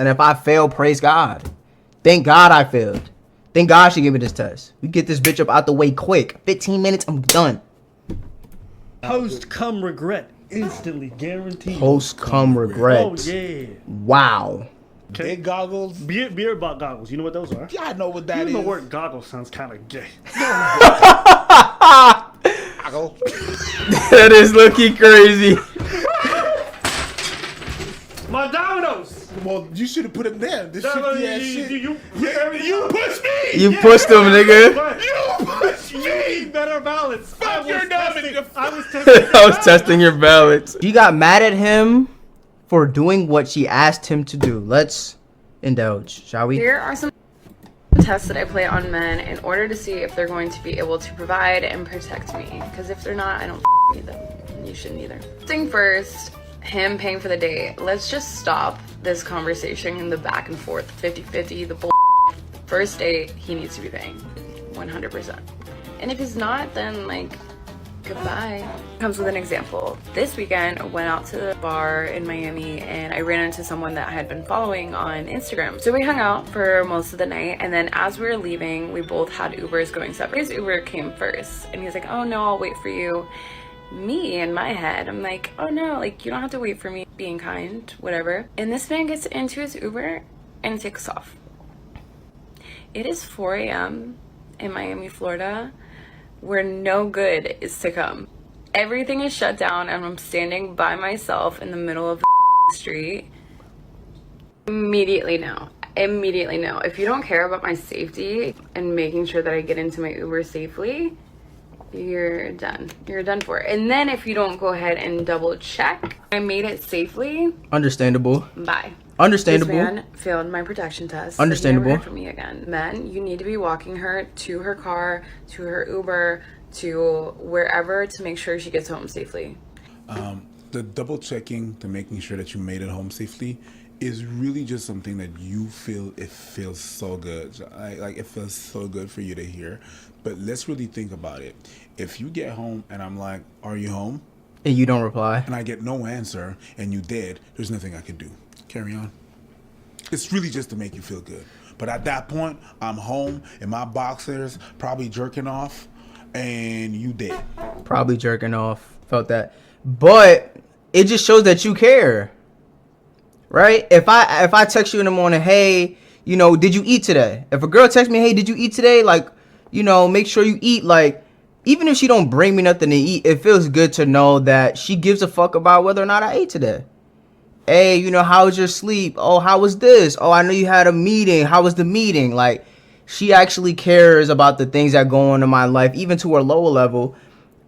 And if I fail, praise God. Thank God I failed. Thank God she gave me this test. We get this bitch up out the way quick. 15 minutes, I'm done. Post-cum regret. Instantly guaranteed. Post-cum regret. Oh, yeah. Wow. Okay. Big goggles. Beer bot goggles. You know what those are? Yeah, I know what that is. Even the word goggle sounds kind of gay. Goggle. That is looking crazy. My dominoes! Well, you should have put him there. This shifty ass shit. You pushed me! You pushed him, nigga. You pushed me! Better balance. Fuck your dumb nigga. I was testing I was testing your balance. She got mad at him for doing what she asked him to do. Let's indulge, shall we? Here are some tests that I play on men in order to see if they're going to be able to provide and protect me. Because if they're not, I don't need them. You shouldn't either. Thing first, him paying for the date. Let's just stop this conversation in the back and forth 50-50, the bull. First date, he needs to be paying 100%. And if he's not, then like, goodbye. Comes with an example. This weekend, I went out to the bar in Miami and I ran into someone that I had been following on Instagram. So we hung out for most of the night, and then as we were leaving, we both had Ubers going separate. His Uber came first and he's like, oh no, I'll wait for you. Me, in my head, I'm like, oh no, like you don't have to wait for me, being kind, whatever. And this man gets into his Uber and takes off. It is 4 a.m. in Miami, Florida, where no good is to come. Everything is shut down and I'm standing by myself in the middle of the street. Immediately no. If you don't care about my safety and making sure that I get into my Uber safely, you're done. You're done for. And then if you don't go ahead and double check, I made it safely. Understandable. Bye. Understandable. This man failed my protection test. Understandable. So he never heard from me again. Men, you need to be walking her to her car, to her Uber, to wherever to make sure she gets home safely. The double checking to making sure that you made it home safely is really just something that you feel, it feels so good. Like it feels so good for you to hear. But let's really think about it. If you get home and I'm like, are you home? And you don't reply. And I get no answer and you did, there's nothing I can do. Carry on. It's really just to make you feel good. But at that point, I'm home in my boxers, probably jerking off, and you did. Probably jerking off. Felt that. But it just shows that you care. Right? If I text you in the morning, hey, you know, did you eat today? If a girl texts me, hey, did you eat today? Like, you know, make sure you eat. Like, even if she don't bring me nothing to eat, it feels good to know that she gives a fuck about whether or not I ate today. Hey, you know, how was your sleep? Oh, how was this? Oh, I know you had a meeting. How was the meeting? Like, she actually cares about the things that go on in my life, even to a lower level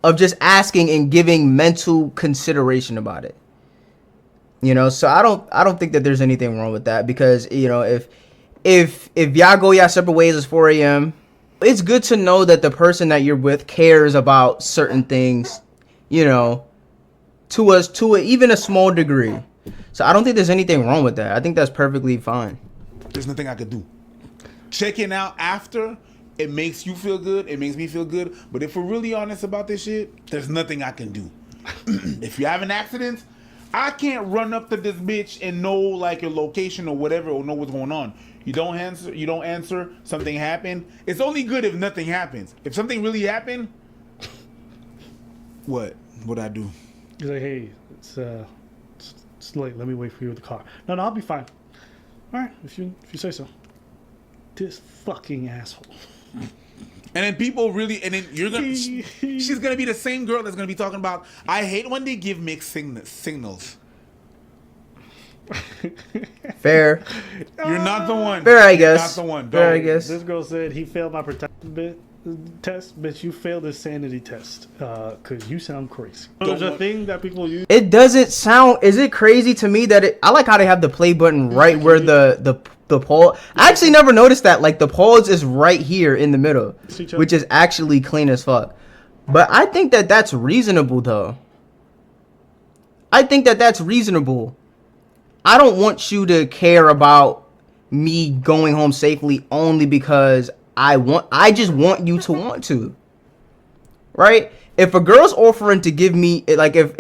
of just asking and giving mental consideration about it. You know, so I don't think that there's anything wrong with that, because, you know, if y'all go y'all separate ways, it's 4 a.m. It's good to know that the person that you're with cares about certain things, you know, to even a small degree. So I don't think there's anything wrong with that. I think that's perfectly fine. There's nothing I could do. Checking out after, it makes you feel good. It makes me feel good. But if we're really honest about this shit, there's nothing I can do. If you have an accident, I can't run up to this bitch and know like your location or whatever, or know what's going on. You don't answer, something happened. It's only good if nothing happens. If something really happened, what'd I do? He's like, hey, it's late. Let me wait for you with the car. No, I'll be fine. All right, if you say so. This fucking asshole. And then people really, and then you're gonna, she's gonna be the same girl that's gonna be talking about, I hate when they give mixed signals. Fair. You're not the one. Fair, I guess. You're not the one. Fair, I guess. This girl said he failed my protection test. Bitch, you failed the sanity test. Cause you sound crazy. There's a thing that people use. It doesn't sound. Is it crazy to me that I like how they have the play button right where the pause. I actually never noticed that. Like the pause is right here in the middle, which is actually clean as fuck. But I think that that's reasonable though. I think that that's reasonable. I don't want you to care about me going home safely only because I just want you to want to. Right? If a girl's offering to give me, like if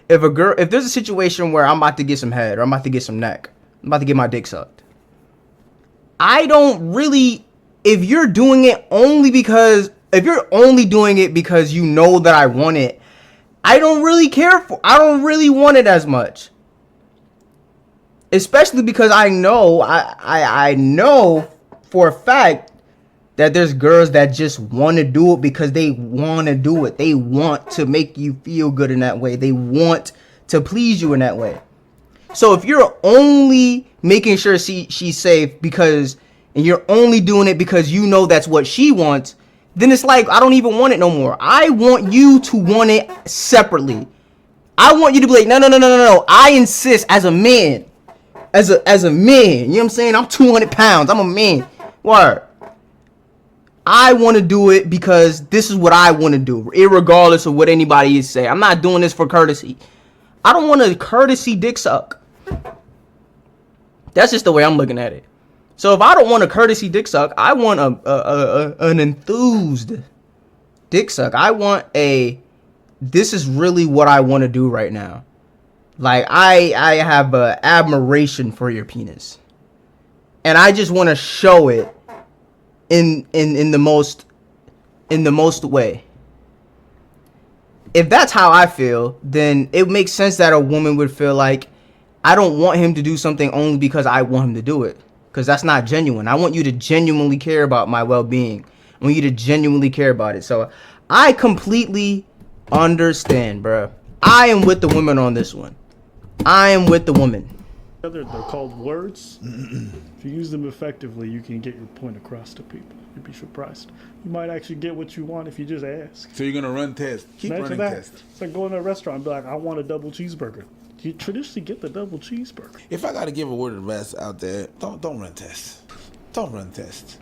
there's a situation where I'm about to get some head or I'm about to get some neck, I'm about to get my dick sucked. I don't really, if you're doing it only because, if you're only doing it because you know that I want it, I don't really want it as much. Especially because I know, I know for a fact that there's girls that just want to do it because they want to do it. They want to make you feel good in that way. They want to please you in that way. So if you're only making sure she's safe because, and you're only doing it because you know that's what she wants, then it's like, I don't even want it no more. I want you to want it separately. I want you to be like, no. I insist as a man. As a man. You know what I'm saying? I'm 200 pounds. I'm a man. Word. I want to do it because this is what I want to do, irregardless of what anybody is saying. I'm not doing this for courtesy. I don't want a courtesy dick suck. That's just the way I'm looking at it. So if I don't want a courtesy dick suck, I want an enthused dick suck. I want this is really what I want to do right now. Like I have admiration for your penis, and I just want to show it in the most way. If that's how I feel, then it makes sense that a woman would feel like I don't want him to do something only because I want him to do it, because that's not genuine. I want you to genuinely care about my well-being. I want you to genuinely care about it. So I completely understand, bro. I am with the woman on this one. I am with the woman. They're called words. If you use them effectively, you can get your point across to people. You'd be surprised. You might actually get what you want if you just ask. So you're gonna run tests. Keep Imagine running that. tests. It's like going to a restaurant and be like, I want a double cheeseburger. You traditionally get the double cheeseburger. If I gotta give a word of advice out there, don't run tests. Don't run tests.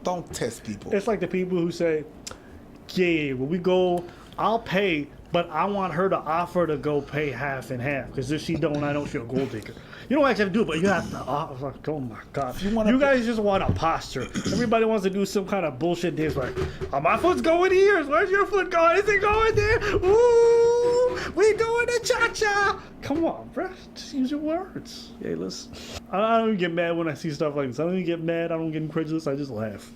Don't test people. It's like the people who say, yeah, when we go, I'll pay, but I want her to offer to go pay half and half. Because if she don't, I don't feel gold digger. You don't actually have to do it, but you have to offer. Like, oh my God. You guys just want a posture. Everybody wants to do some kind of bullshit dance like, oh, my foot's going here. Where's your foot going? Is it going there? Ooh, we doing a cha-cha. Come on, bro. Just use your words. Hey, listen. I don't even get mad when I see stuff like this. I don't even get mad. I don't get incredulous. I just laugh.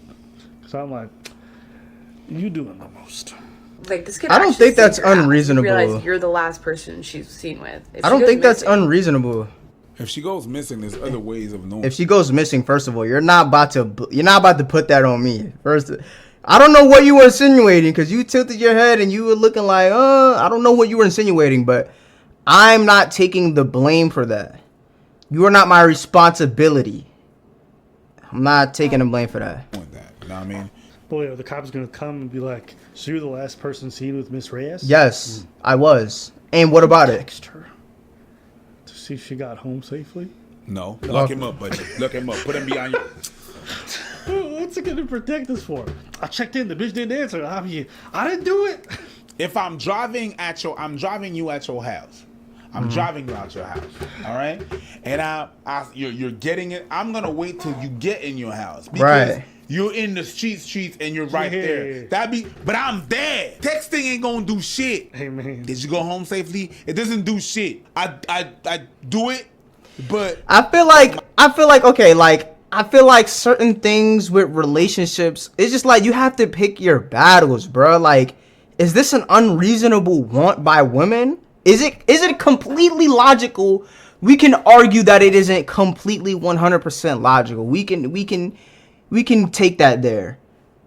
Because I'm like, you doing the most. Like, this could I don't actually think that's save her ass. unreasonable. You realize you're the last person she's seen with. If I she don't goes think that's missing- unreasonable. If she goes missing, there's other ways of knowing. If she goes missing, first of all, you're not about to put that on me. First, I don't know what you were insinuating, because you tilted your head and you were looking like, I don't know what you were insinuating, but I'm not taking the blame for that. You are not my responsibility. I'm not taking the blame for that. With that, you know what I mean? Boy, are the cops gonna come and be like, so you're the last person seen with Miss Reyes? Yes, I was. And what about it? Text her to see if she got home safely. No. Lock him up, buddy. Lock him up. Put him behind you. What's it gonna protect us for? I checked in, the bitch didn't answer. I didn't do it. If I'm driving you at your house. I'm driving you out your house, all right? And you're getting it. I'm gonna wait till you get in your house because Right. you're in the streets and you're right there. But I'm there. Texting ain't gonna do shit. Hey man, Did you go home safely? It doesn't do shit. I do it, but I feel like okay, like I feel like certain things with relationships, it's just like you have to pick your battles, bro. Like, is this an unreasonable want by women? Is it completely logical? We can argue that it isn't completely 100% logical. We can take that there.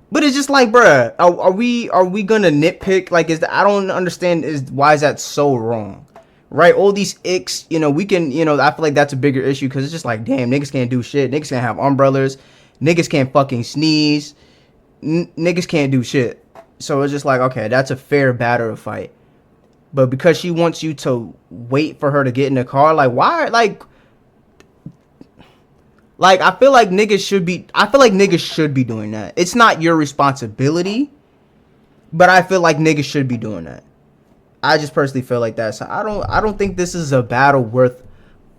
But it's just like, bruh, are we gonna nitpick? Like, I don't understand why is that so wrong? Right? All these icks, we can, I feel like that's a bigger issue because it's just like, damn, niggas can't do shit. Niggas can't have umbrellas. Niggas can't fucking sneeze. Niggas can't do shit. So it's just like, okay, that's a fair battle to fight. But because she wants you to wait for her to get in the car, like, why? Like I feel like niggas should be doing that. It's not your responsibility, but I feel like niggas should be doing that. I just personally feel like that. So I don't think this is a battle worth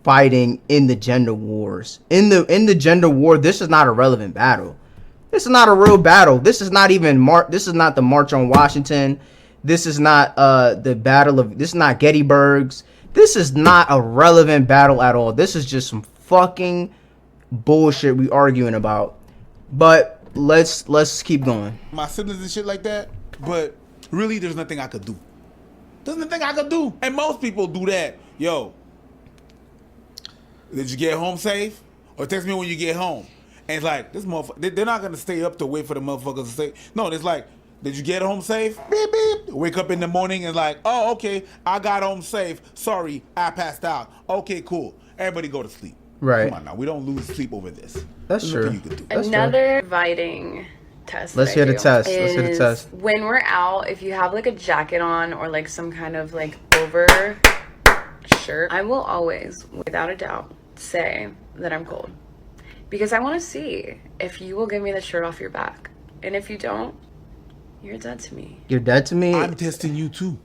fighting in the gender wars. In the gender war, this is not a relevant battle. This is not a real battle. This is not even this is not the March on Washington. This is not this is not Gettysburg's. This is not a relevant battle at all. This is just some fucking bullshit we arguing about. But let's keep going. My siblings and shit like that. But really, there's nothing I could do. There's nothing I could do. And most people do that. Yo, did you get home safe? Or text me when you get home. And it's like, this motherfucker, they're not going to stay up to wait for the motherfuckers to say, no, it's like, did you get home safe? Beep, beep. Wake up in the morning and like, oh, okay, I got home safe. Sorry, I passed out. Okay, cool. Everybody go to sleep. Right. Come on now, we don't lose sleep over this. That's There's true. nothing you could do. That's Another inviting test. Let's that hear I the do test. Let's hear the is test. When we're out, if you have like a jacket on or like some kind of like over shirt, I will always, without a doubt, say that I'm cold. Because I want to see if you will give me the shirt off your back. And if you don't, you're dead to me. You're dead to me? I'm testing you too.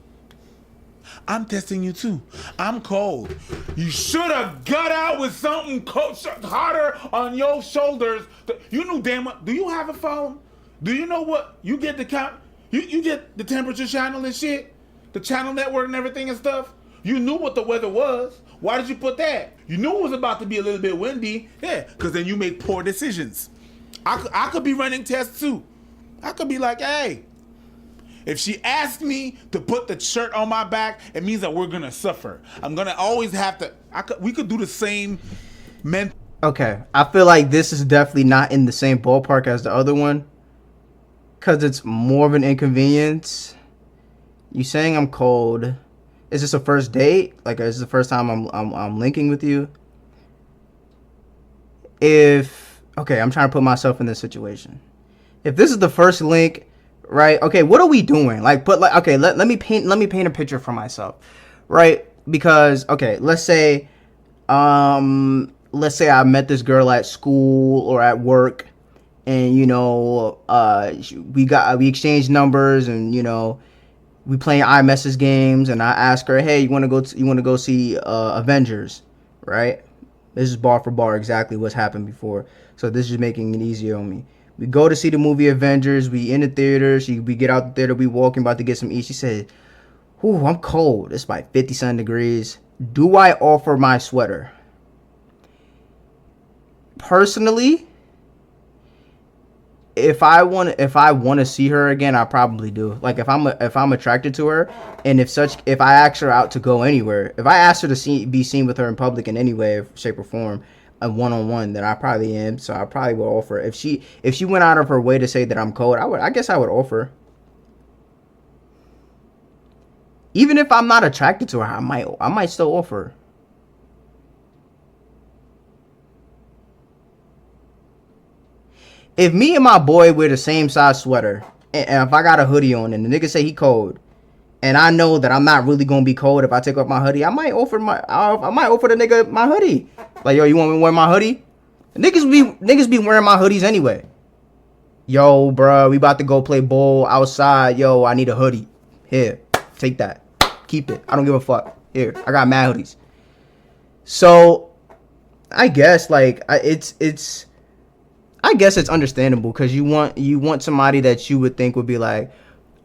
I'm testing you too. I'm cold. You should have got out with something hotter on your shoulders. You knew damn well. Do you have a phone? Do you know what? You get the count. You get the temperature channel and shit. The channel network and everything and stuff. You knew what the weather was. Why did you put that? You knew it was about to be a little bit windy. Yeah, because then you make poor decisions. I could be running tests too. I could be like, hey, if she asks me to put the shirt on my back, it means that we're gonna suffer. I'm gonna always have to. We could do the same. Okay, I feel like this is definitely not in the same ballpark as the other one, cause it's more of an inconvenience. You saying I'm cold? Is this a first date? Like, is this the first time I'm linking with you? Okay, I'm trying to put myself in this situation. If this is the first link, right? Okay, what are we doing? Okay, let me paint a picture for myself, right? Because okay, let's say I met this girl at school or at work, and you know, we exchanged numbers, and you know, we playing iMessage games, and I ask her, hey, you want to go see Avengers, right? This is bar for bar exactly what's happened before, so this is making it easier on me. We go to see the movie Avengers. We in the theater. We get out the theater. We walking, about to get some eat. She said, "Ooh, I'm cold. It's like 57 degrees. Do I offer my sweater?" Personally, if I want to see her again, I probably do. Like if I'm attracted to her, and if I ask her out to go anywhere, if I ask her to be seen with her in public in any way, shape, or form, a one-on-one, then I probably am. So I probably will offer. If she went out of her way to say that I'm cold, I guess I would offer. Even if I'm not attracted to her, I might still offer. If me and my boy wear the same size sweater, and if I got a hoodie on and the nigga say he cold, and I know that I'm not really gonna be cold if I take off my hoodie, I might offer the nigga my hoodie. Like, yo, you want me to wear my hoodie? Niggas be wearing my hoodies anyway. Yo, bro, we about to go play ball outside. Yo, I need a hoodie. Here, take that. Keep it. I don't give a fuck. Here, I got mad hoodies. So, I guess like I guess it's understandable, because you want somebody that you would think would be like,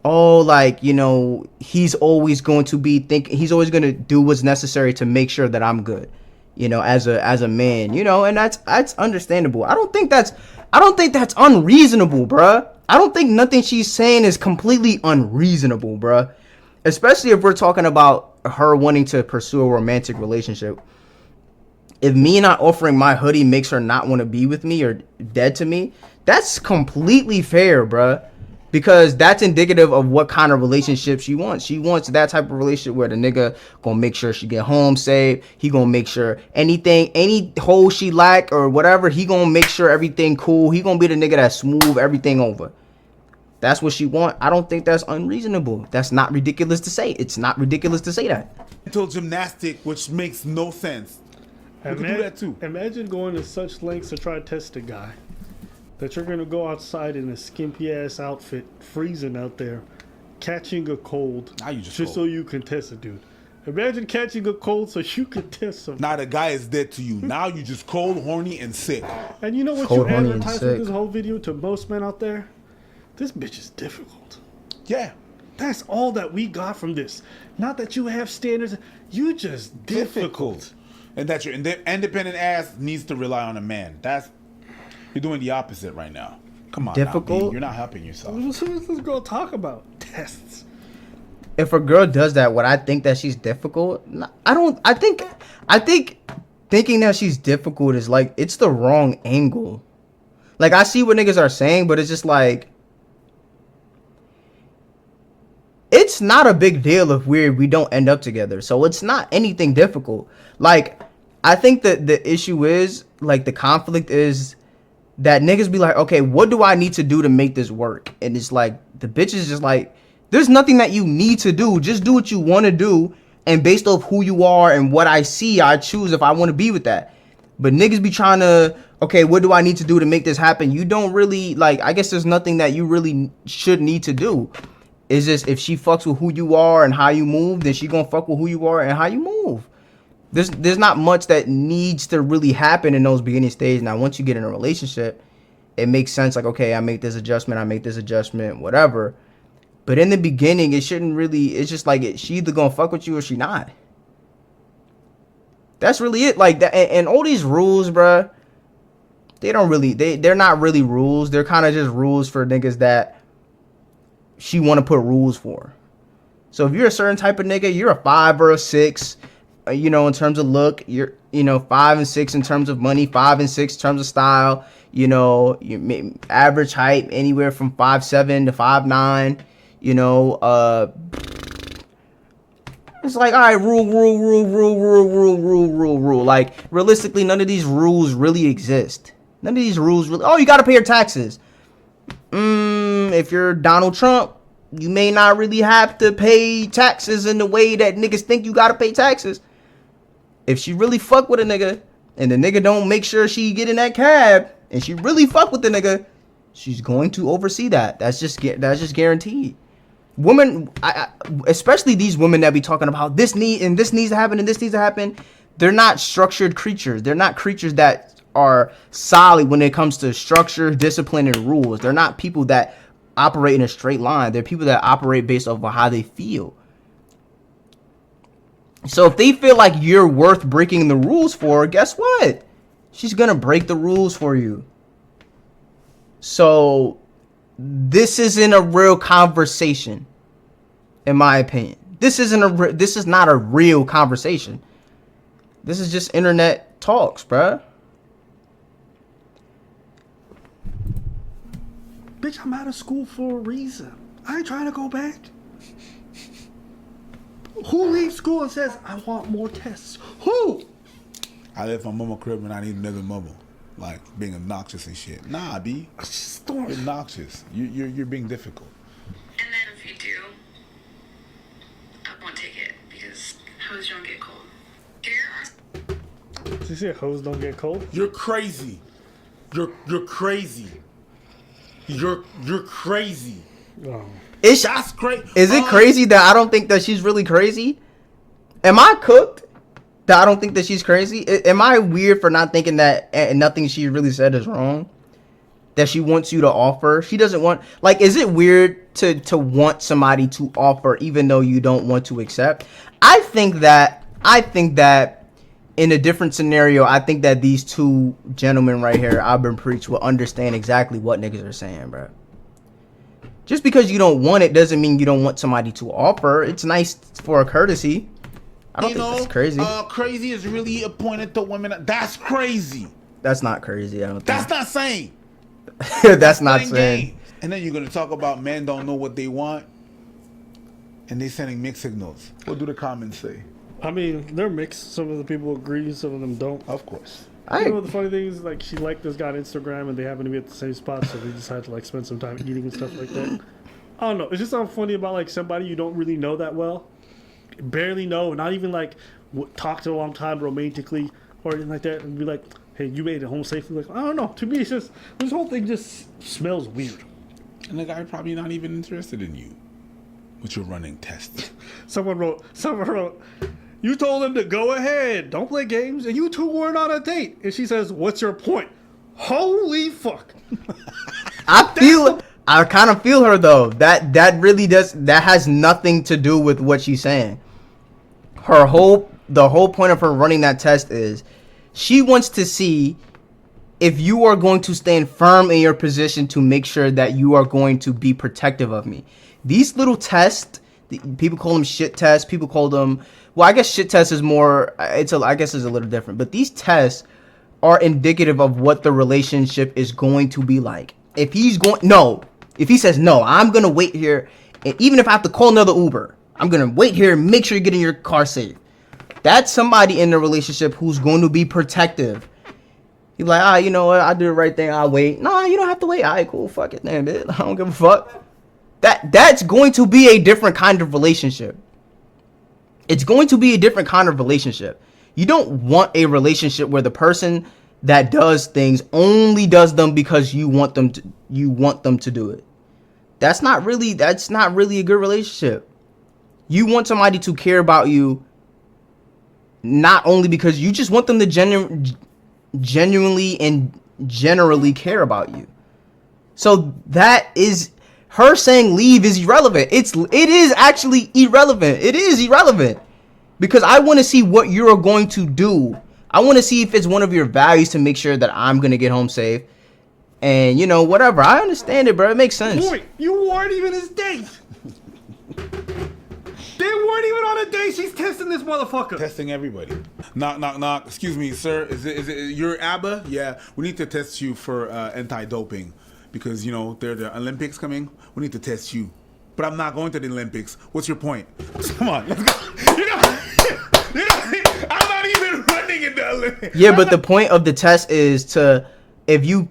oh, like, you know, he's always going to do what's necessary to make sure that I'm good, you know, as a man, you know, and that's understandable. I don't think that's unreasonable, bruh. I don't think nothing she's saying is completely unreasonable, bruh. Especially if we're talking about her wanting to pursue a romantic relationship. If me not offering my hoodie makes her not want to be with me or dead to me, that's completely fair, bruh. Because that's indicative of what kind of relationship she wants. She wants that type of relationship where the nigga gonna make sure she get home safe. He gonna make sure any hole she lack or whatever, he gonna make sure everything cool. He gonna be the nigga that smooth everything over. That's what she want. I don't think that's unreasonable. That's not ridiculous to say. It's not ridiculous to say that. Mental gymnastic, which makes no sense. You can do that too. Imagine going to such lengths to try to test a guy. That you're going to go outside in a skimpy-ass outfit, freezing out there, catching a cold, now you just so you can test a dude. Imagine catching a cold so you can test him. Now the guy is dead to you. Now you just cold, horny, and sick. And you know what Cold, you horny, and advertise sick. with this whole video to most men out there? This bitch is difficult. Yeah. That's all that we got from this. Not that you have standards. You just difficult. and that your independent ass needs to rely on a man. You're doing the opposite right now. Come on, Difficult? now, B. You're not helping yourself. What is this girl talk about? Tests. If a girl does that, would I think that she's difficult? No, I don't. I think thinking that she's difficult is like, it's the wrong angle. Like, I see what niggas are saying, but it's just like, it's not a big deal if we don't end up together. So it's not anything difficult. Like, I think that the issue is, like, the conflict is that niggas be like, okay, what do I need to do to make this work? And it's like, the bitch is just like, there's nothing that you need to do. Just do what you want to do. And based off who you are and what I see, I choose if I want to be with that. But niggas be trying to, okay, what do I need to do to make this happen? You don't really, like, I guess there's nothing that you really should need to do. It's just, if she fucks with who you are and how you move, then she gonna fuck with who you are and how you move. There's not much that needs to really happen in those beginning stages. Now, once you get in a relationship, it makes sense. Like, okay, I make this adjustment, whatever. But in the beginning, it shouldn't really. It's just like, she either gonna fuck with you or she not. That's really it. Like that, and all these rules, bruh, they're not really rules. They're kind of just rules for niggas that she want to put rules for. So if you're a certain type of nigga, you're a 5 or a 6. You know, in terms of look, you're, 5 and 6 in terms of money, 5 and 6 in terms of style. You average height anywhere from 5'7" to 5'9". It's like, all right, rule. Like, realistically, none of these rules really exist. None of these rules really. Oh, you gotta pay your taxes. If you're Donald Trump, you may not really have to pay taxes in the way that niggas think you gotta pay taxes. If she really fuck with a nigga, and the nigga don't make sure she get in that cab, and she really fuck with the nigga, she's going to oversee that. That's just guaranteed. Women, especially these women that be talking about this needs to happen and this needs to happen, they're not structured creatures. They're not creatures that are solid when it comes to structure, discipline, and rules. They're not people that operate in a straight line. They're people that operate based off of how they feel. So if they feel like you're worth breaking the rules for, guess what? She's gonna break the rules for you. So this isn't a real conversation, in my opinion. This is not a real conversation. This is just internet talks, bruh. Bitch, I'm out of school for a reason. I ain't trying to go back. Who leaves school and says, I want more tests? Who? I left my mama crib and I need another mama. Like, being obnoxious and shit. Nah, B. You're obnoxious. You're being difficult. And then if you do, I won't take it because hoes don't get cold. Did you say hoes don't get cold? You're crazy. You're crazy. You're crazy. Oh. That's crazy. Is it crazy that I don't think that she's really crazy? Am I cooked that I don't think that she's crazy? Am I weird for not thinking that nothing she really said is wrong? That she wants you to offer? She doesn't want... Like, is it weird to want somebody to offer even though you don't want to accept? I think that in a different scenario, I think that these two gentlemen right here, Auburn Preach, will understand exactly what niggas are saying, bro. Just because you don't want it doesn't mean you don't want somebody to offer. It's nice for a courtesy. I don't think that's crazy. Crazy is really appointed to women. That's crazy. That's not crazy. I don't think. That's not saying. That's not saying. Game. And then you're gonna talk about men don't know what they want, and they sending mixed signals. What do the comments say? I mean, they're mixed. Some of the people agree, some of them don't. Of course. You know what the funny thing is? Like, she liked this guy on Instagram, and they happen to be at the same spot, so they decided to like spend some time eating and stuff like that. I don't know. It's just something funny about like somebody you don't really know that well, barely know, not even like talk to a long time romantically or anything like that, and be like, "Hey, you made it home safely." Like, I don't know. To me, it's just this whole thing just smells weird. And the guy probably not even interested in you with your running tests. Someone wrote. You told him to go ahead, don't play games, and you two weren't on a date. And she says, "What's your point?" Holy fuck! I kind of feel her though. That really does. That has nothing to do with what she's saying. Her whole the whole point of her running that test is she wants to see if you are going to stand firm in your position to make sure that you are going to be protective of me. These little tests, people call them shit tests. People call them, well, I guess shit test is more, I guess is a little different. But these tests are indicative of what the relationship is going to be like. If he says, no, I'm going to wait here. And even if I have to call another Uber, I'm going to wait here and make sure you get in your car safe. That's somebody in the relationship who's going to be protective. He's like, you know what? I'll do the right thing. I'll wait. Nah, you don't have to wait. All right, cool. Fuck it, man, bitch. I don't give a fuck. That's going to be a different kind of relationship. It's going to be a different kind of relationship. You don't want a relationship where the person that does things only does them because you want them to do it. That's not really a good relationship. You want somebody to care about you not only because you just want them to genuinely and generally care about you. So that is her saying leave is irrelevant. It is actually irrelevant. It is irrelevant because I want to see what you're going to do. I want to see if it's one of your values to make sure that I'm going to get home safe. And, you know, whatever. I understand it, bro. It makes sense. Boy, you weren't even his date. They weren't even on a date. She's testing this motherfucker. Testing everybody. Knock, knock, knock. Excuse me, sir. Is it your ABBA? Yeah, we need to test you for anti-doping because, you know, there are the Olympics coming. We need to test you. But I'm not going to the Olympics. What's your point? Come on, let's go. I'm not even running in the Olympics. Yeah, but the point of the test is to, if you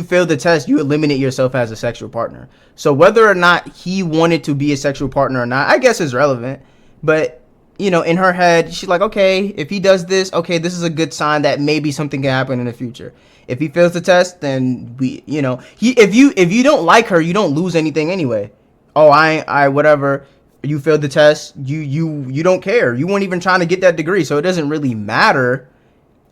fail the test, you eliminate yourself as a sexual partner. So whether or not he wanted to be a sexual partner or not, I guess is relevant. But, you know, in her head, she's like, okay, if he does this, okay, this is a good sign that maybe something can happen in the future. If he fails the test, then if you don't like her, you don't lose anything anyway. Oh, I whatever. You failed the test. You don't care. You weren't even trying to get that degree, so it doesn't really matter.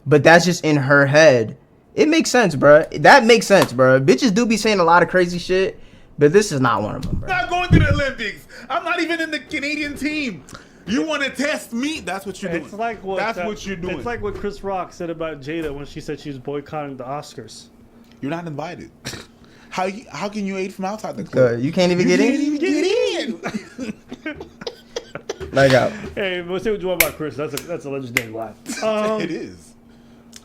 But that's just in her head. It makes sense, bro. That makes sense, bro. Bitches do be saying a lot of crazy shit, but this is not one of them, bro. I'm not going to the Olympics. I'm not even in the Canadian team. You want to test me? That's what you're doing. It's like what you're doing. It's like what Chris Rock said about Jada when she said she was boycotting the Oscars. You're not invited. How can you aid from outside the club? You can't even get in? You can't even get in. Like, Hey, we'll say what you want about Chris. That's a legendary laugh. It is.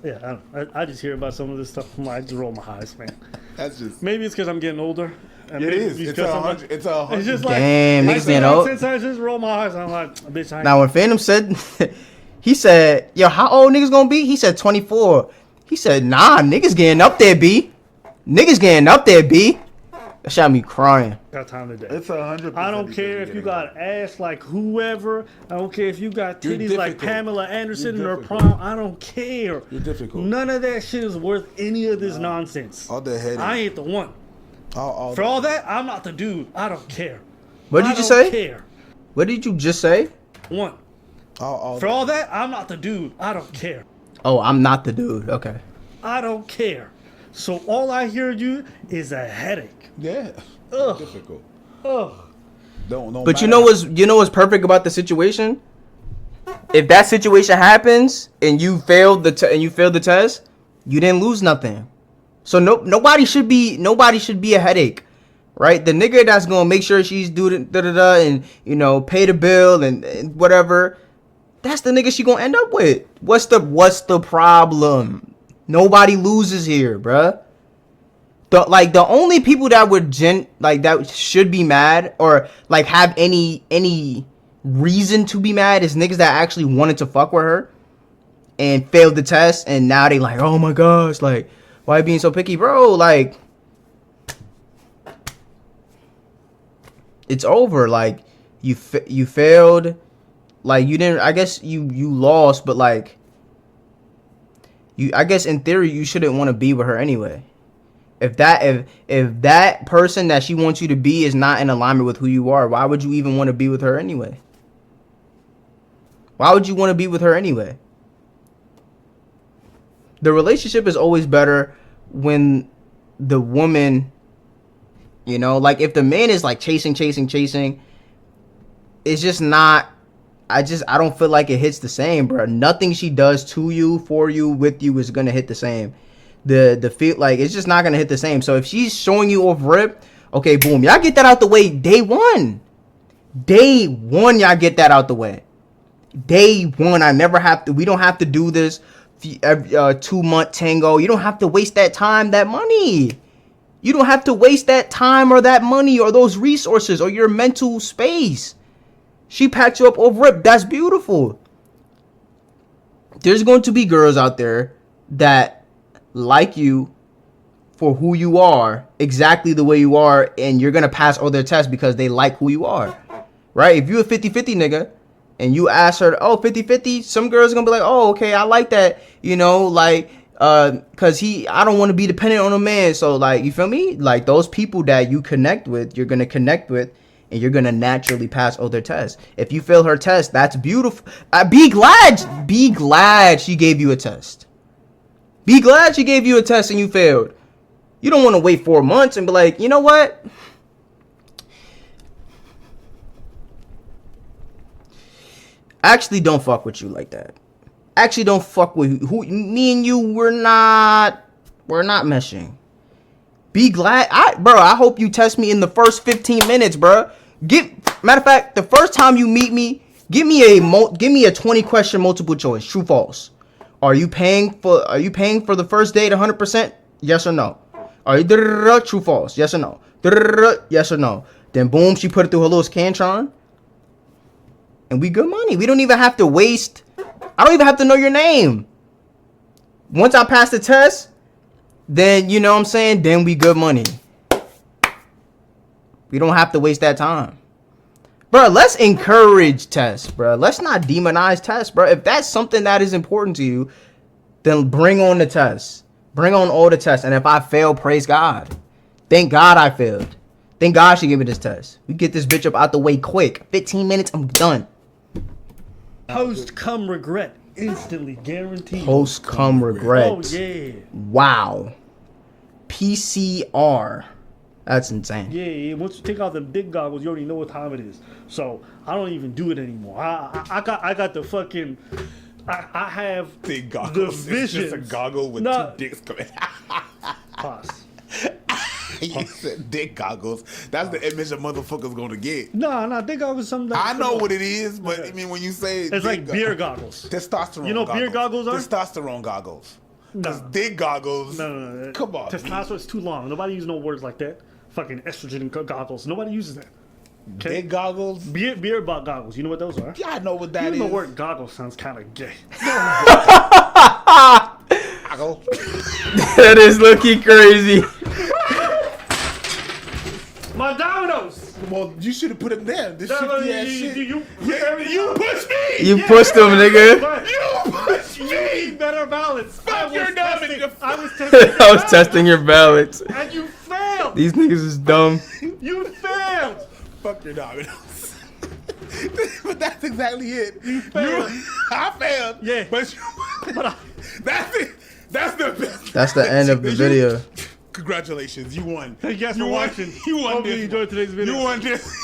Yeah, I just hear about some of this stuff. I just roll my eyes, man. That's just. Maybe it's because I'm getting older. And It is. maybe It's 100. It's 100. It's just like, damn, I niggas say getting that old. 10 times, just roll my eyes. I'm like, bitch, I ain't. now when Phantom said, he said, yo, how old niggas gonna be? He said 24. He said, nah, niggas getting up there, B. Niggas getting up there, B. That shot me crying. Got time today. It's 100. I don't care if you got ass like whoever. I don't care if you got You're titties like difficult. Pamela Anderson in You're her difficult. prom. I don't care. You're difficult. None of that shit is worth any of this nonsense. All the headache. I ain't the one. all For all that, I'm not the dude. I don't care. What did I you just don't say? care. What did you just say? One. all For all that, I'm not the dude. I don't care. Oh, I'm not the dude. Okay. I don't care. So all I hear you is a headache. Yeah. Ugh. Difficult. Ugh. Don't But matter. you know what's perfect about the situation? If that situation happens and you failed the test, you didn't lose nothing. So nobody should be a headache, right? The nigga that's gonna make sure she's doing and pay the bill and whatever, that's the nigga she gonna end up with. What's the problem? Nobody loses here, bruh. The only people that would that should be mad or like have any reason to be mad is niggas that actually wanted to fuck with her and failed the test and now they like, oh my gosh, like, why you being so picky, bro? Like, it's over. Like, you failed. Like, you didn't. I guess you lost, but like, I guess in theory you shouldn't want to be with her anyway. If that person that she wants you to be is not in alignment with who you are, why would you even want to be with her anyway? Why would you want to be with her anyway? The relationship is always better when the woman, like if the man is like chasing, it's just not I don't feel like it hits the same, bro. Nothing she does to you, for you, with you is gonna hit the same. The feel like it's just not gonna hit the same. So if she's showing you off rip, okay, boom, y'all get that out the way day one. Day one, y'all get that out the way. Day one, we don't have to do this 2-month tango. You don't have to waste that time, that money. You don't have to waste that time or that money or those resources or your mental space. She packed you up over rip. That's beautiful. There's going to be girls out there that like you for who you are, exactly the way you are, and you're going to pass all their tests because they like who you are. Right? If you a 50-50 nigga and you ask her, oh, 50-50, some girls are going to be like, oh, okay, I like that. You know, like, cause I don't want to be dependent on a man. So like, you feel me? Like those people that you connect with, you're going to connect with, and you're going to naturally pass all their tests. If you fail her test, that's beautiful. Be glad she gave you a test. Be glad she gave you a test and you failed. You don't want to wait 4 months and be like, you know what? Actually don't fuck with you like that. Actually don't fuck with who me and you, we're not meshing. Be glad. I hope you test me in the first 15 minutes, bro. Matter of fact, the first time you meet me, give me a 20 question multiple choice, true false. Are you paying for the first date 100%? Yes or no? Are you true false? Yes or no? Yes or no? Then boom, she put it through her little Scantron. And we good money. We don't even have to waste. I don't even have to know your name. Once I pass the test, then you know what I'm saying? Then we good money. We don't have to waste that time. Bro, let's encourage tests, bro. Let's not demonize tests, bro. If that's something that is important to you, then bring on the tests. Bring on all the tests. And if I fail, praise God. Thank God I failed. Thank God she gave me this test. We get this bitch up out the way quick. 15 minutes, I'm done. Post-cum regret. Instantly guaranteed. Post-cum regret. Oh, yeah. Wow. PCR. That's insane. Yeah, once you take out the dick goggles, you already know what time it is. So I don't even do it anymore. I got the fucking. I have dick goggles. The It's visions. just a goggle with two dicks coming. Pause. You said dick goggles. That's the image a motherfucker's gonna get. No, dick goggles is something. I know what it is, but I mean when you say it's like beer goggles. Testosterone. You know what beer goggles are? Testosterone goggles. Because dick goggles. No. Come on. Testosterone is too long. Nobody uses no words like that. Fucking estrogen goggles. Nobody uses that. Okay? Dick goggles. Beer goggles. You know what those are? Yeah, I know what that is. Even the word goggles sounds kind of gay. Goggle. That is looking crazy. My dominoes. Well, you should have put him there. This shitty ass shit. You pushed me. You pushed him, nigga. You pushed me. You need better balance. Fuck your dominoes. I was testing. I was testing your balance. And you failed. These niggas is dumb. You failed. Fuck your dominoes. But that's exactly it. You failed. I failed. Yeah. But that's it. That's the best. That's the end of the video. Congratulations, you won. Thank you guys for watching. You won. Hopefully you enjoyed today's video. You won this.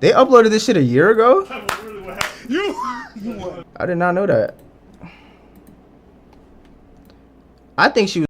They uploaded this shit a year ago? You won. I did not know that. I think she was